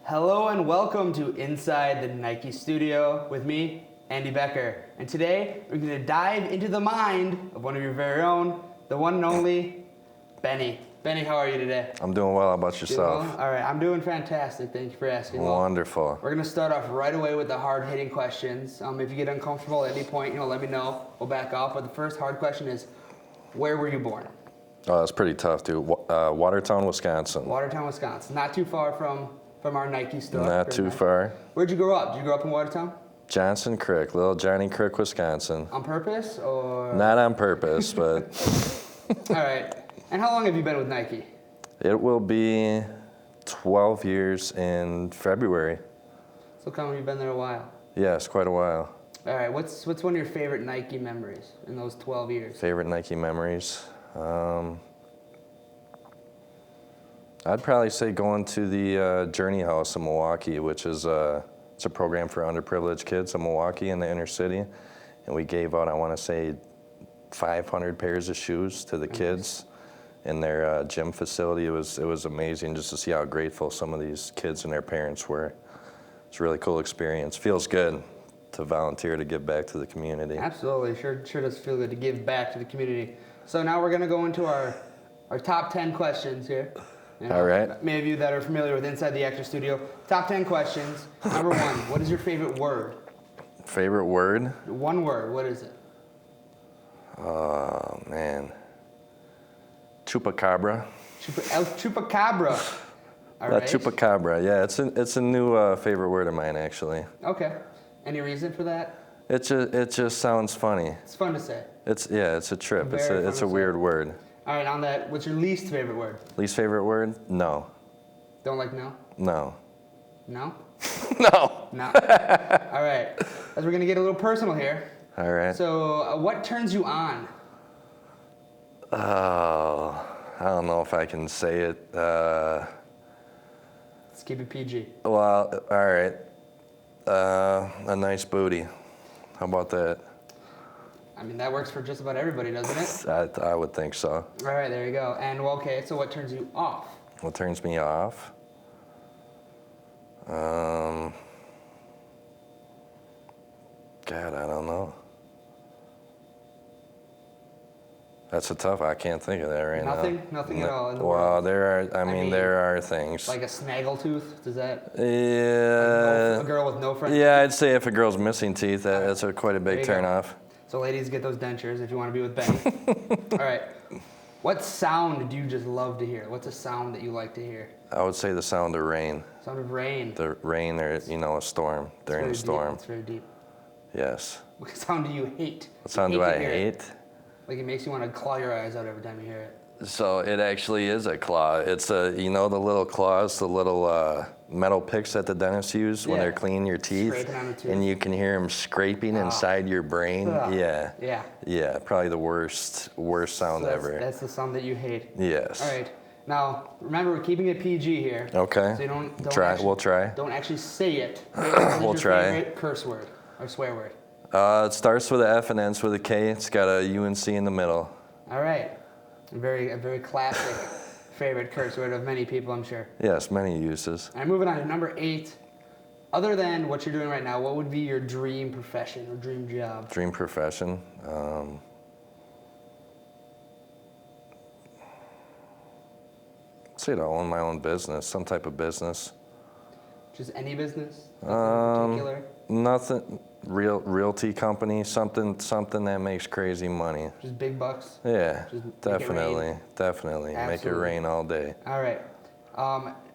Hello and welcome to Inside the NIKE Studio with me, Andy Becker. And today we're going to dive into the mind of one of your very own, the one and only, Benny. Benny, how are you today? I'm doing well. How about yourself? Well? All right, I'm doing fantastic. Thank you for asking. Wonderful. We're going to start off right away with the hard-hitting questions. If you get uncomfortable at any point, let me know. We'll back off. But the first hard question is, where were you born? Oh, that's pretty tough, dude. Watertown, Wisconsin. Watertown, Wisconsin. Not too far from our NIKE store. Not too far. Where'd you grow up? Did you grow up in Watertown? Johnson Creek, little Johnny Creek, Wisconsin. On purpose or? Not on purpose, but. All right. And how long have you been with NIKE? It will be 12 years in February. So come you've been there a while. Yes, quite a while. All right. What's one of your favorite NIKE memories in those 12 years? Favorite NIKE memories? I'd probably say going to the Journey House in Milwaukee, which is it's a program for underprivileged kids in Milwaukee in the inner city. And we gave out, I want to say, 500 pairs of shoes to the kids in their gym facility. It was amazing just to see how grateful some of these kids and their parents were. It's a really cool experience. Feels good to volunteer to give back to the community. Absolutely. Sure does feel good to give back to the community. So now we're going to go into our top 10 questions here. All right. Many of you that are familiar with Inside the Actor Studio, top 10 questions. Number one, what is your favorite word? Favorite word? One word, what is it? Oh, man. Chupacabra. El Chupacabra. All La right. Chupacabra, yeah, it's a new favorite word of mine, actually. Okay. Any reason for that? It just sounds funny. It's fun to say. It's a trip. Very It's fun a to weird say. word. All right, on that, what's your least favorite word? Least favorite word? No. Don't like no? No. No? No. No. All right. As we're going to get a little personal here. All right. So, what turns you on? Oh, I don't know if I can say it. Let's keep it PG. Well, all right. A nice booty. How about that? I mean, that works for just about everybody, doesn't it? I would think so. All right, there you go. And, well, okay, so what turns you off? What turns me off? God, I don't know. That's a tough. I can't think of that right now. Nothing at all. In the Well, world. there are. I mean, there are things. Like a snaggletooth? Does that? Yeah. A girl with no front. Yeah, I'd say if a girl's missing teeth, that's quite a big turn off. So, ladies, get those dentures if you want to be with Benny. All right. What sound do you just love to hear? What's a sound that you like to hear? I would say the sound of rain. Sound of rain. The rain, or a storm during a storm. It's very deep. Yes. What sound do you hate? What sound do I hate? Like it makes you want to claw your eyes out every time you hear it. So it actually is a claw. It's the little claws, the little metal picks that the dentists use when they're cleaning your teeth. Scraping on the tooth. And you can hear them scraping inside your brain. Ugh. Yeah. Yeah. Yeah, probably the worst sound ever. That's the sound that you hate. Yes. All right. Now, remember, we're keeping it PG here. Okay. So you don't try. actually, We'll try. Don't actually say it. We'll try. Favorite curse word or swear word? It starts with an F and ends with a K. It's got a U and C in the middle. All right. A very classic favorite curse word of many people, I'm sure. Yes, many uses. All right, moving on to number 8. Other than what you're doing right now, what would be your dream profession or dream job? Dream profession. I'd say to own my own business, some type of business. Just any business? Nothing in particular? Nothing. Realty company, something that makes crazy money. Just big bucks? Yeah, Just definitely. Absolutely. Make it rain all day. All right.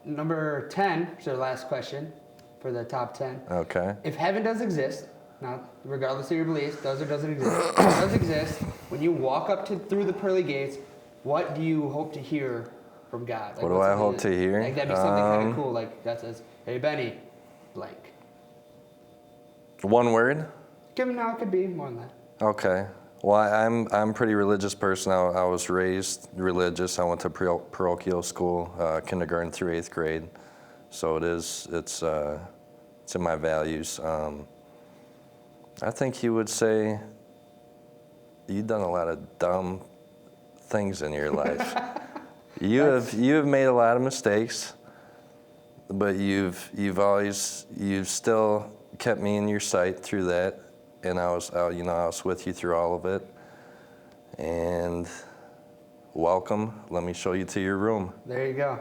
Number 10 is our last question for the top 10. Okay. If heaven does exist, now regardless of your beliefs, does or doesn't exist, if it does exist, when you walk up through the pearly gates, what do you hope to hear from God? Like, what do I hope to hear? Like that'd be something kind of cool, like that says, "Hey Benny, blank." One word? No, it could be more than that. Okay. Well, I'm a pretty religious person. I was raised religious. I went to parochial school, kindergarten through 8th grade. So it's in my values. I think he would say, you've done a lot of dumb things in your life. You have made a lot of mistakes, but you've still kept me in your sight through that, and I was with you through all of it. And welcome. Let me show you to your room. There you go.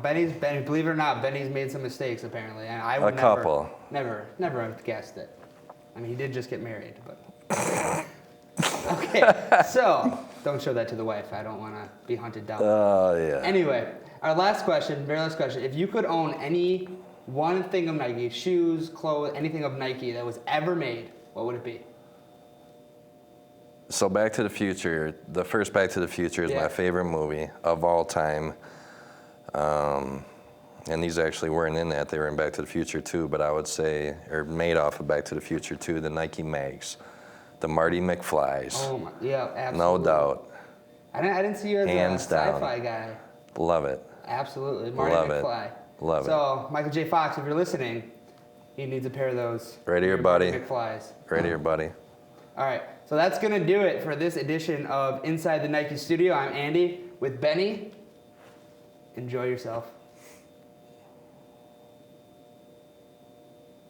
Benny, believe it or not, Benny's made some mistakes apparently, and I would never have guessed it. I mean, he did just get married, but okay. So don't show that to the wife. I don't want to be hunted down. Oh yeah. Anyway, our very last question. If you could own any one thing of Nike, shoes, clothes, anything of Nike that was ever made, what would it be? So Back to the Future, the first Back to the Future is my favorite movie of all time. And these actually weren't in that, they were in Back to the Future 2, but I would say, or made off of Back to the Future 2, the Nike mags, the Marty McFlys. Oh my, yeah, absolutely. No doubt. I didn't see you as Hands a down. sci-fi guy. Love it. Absolutely, Marty Love McFly. it. Love So, Michael J. Fox, if you're listening, he needs a pair of those. Right here, buddy. Marty McFlys. Right here, buddy. All right, so that's going to do it for this edition of Inside the Nike Studio. I'm Andy with Benny. Enjoy yourself.